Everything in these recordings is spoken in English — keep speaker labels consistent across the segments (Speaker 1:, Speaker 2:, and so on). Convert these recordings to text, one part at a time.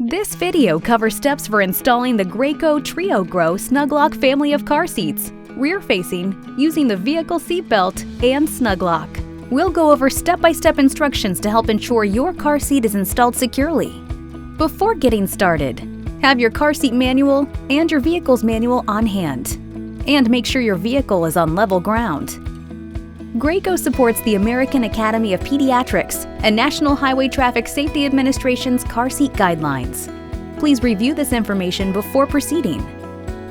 Speaker 1: This video covers steps for installing the TrioGrow SnugLock family of car seats, rear-facing, using the vehicle seat belt and SnugLock. We'll go over step-by-step instructions to help ensure your car seat is installed securely. Before getting started, have your car seat manual and your vehicle's manual on hand, and make sure your vehicle is on level ground. Graco supports the American Academy of Pediatrics and National Highway Traffic Safety Administration's car seat guidelines. Please review this information before proceeding.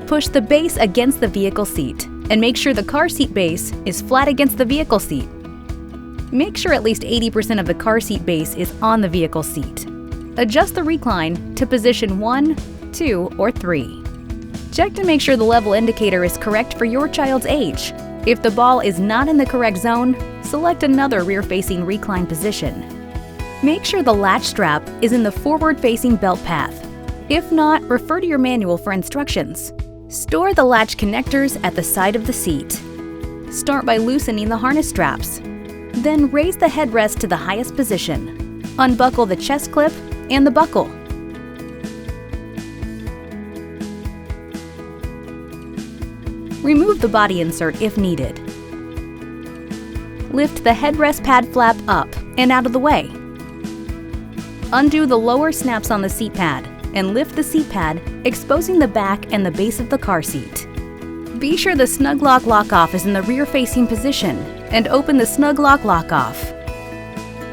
Speaker 1: Push the base against the vehicle seat and make sure the car seat base is flat against the vehicle seat. Make sure at least 80% of the car seat base is on the vehicle seat. Adjust the recline to position 1, 2, or 3. Check to make sure the level indicator is correct for your child's age. If the ball is not in the correct zone, select another rear-facing recline position. Make sure the latch strap is in the forward-facing belt path. If not, refer to your manual for instructions. Store the latch connectors at the side of the seat. Start by loosening the harness straps. Then raise the headrest to the highest position. Unbuckle the chest clip and the buckle. Remove the body insert if needed. Lift the headrest pad flap up and out of the way. Undo the lower snaps on the seat pad and lift the seat pad, exposing the back and the base of the car seat. Be sure the SnugLock lock-off is in the rear-facing position and open the SnugLock lock-off.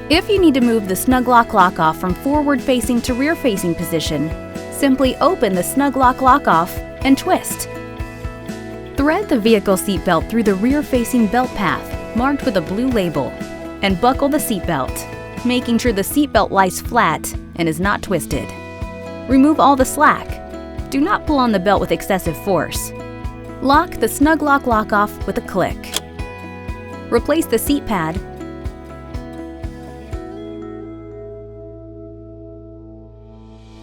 Speaker 1: If you need to move the SnugLock lock-off from forward-facing to rear-facing position, simply open the SnugLock lock-off and twist. Thread the vehicle seat belt through the rear-facing belt path marked with a blue label and buckle the seat belt, making sure the seat belt lies flat and is not twisted. Remove all the slack. Do not pull on the belt with excessive force. Lock the SnugLock lock-off with a click. Replace the seat pad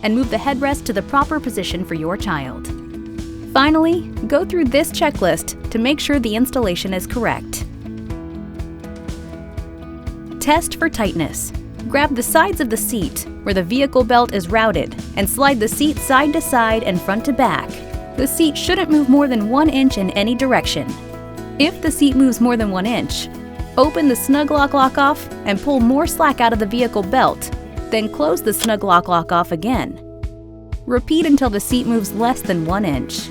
Speaker 1: and move the headrest to the proper position for your child. Finally, go through this checklist to make sure the installation is correct. Test for tightness. Grab the sides of the seat where the vehicle belt is routed and slide the seat side to side and front to back. The seat shouldn't move more than 1 inch in any direction. If the seat moves more than 1 inch, open the SnugLock lock-off and pull more slack out of the vehicle belt, then close the SnugLock lock-off again. Repeat until the seat moves less than 1 inch.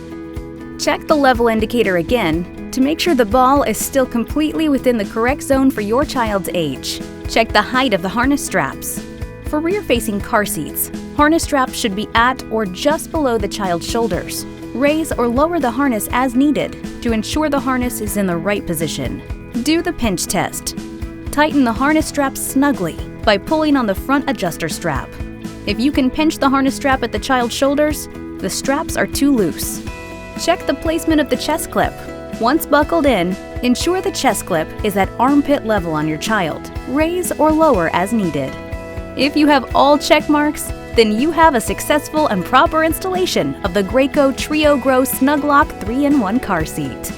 Speaker 1: Check the level indicator again to make sure the ball is still completely within the correct zone for your child's age. Check the height of the harness straps. For rear-facing car seats, harness straps should be at or just below the child's shoulders. Raise or lower the harness as needed to ensure the harness is in the right position. Do the pinch test. Tighten the harness straps snugly by pulling on the front adjuster strap. If you can pinch the harness strap at the child's shoulders, the straps are too loose. Check the placement of the chest clip. Once buckled in, ensure the chest clip is at armpit level on your child. Raise or lower as needed. If you have all check marks, then you have a successful and proper installation of the Graco TrioGrow SnugLock 3-in-1 car seat.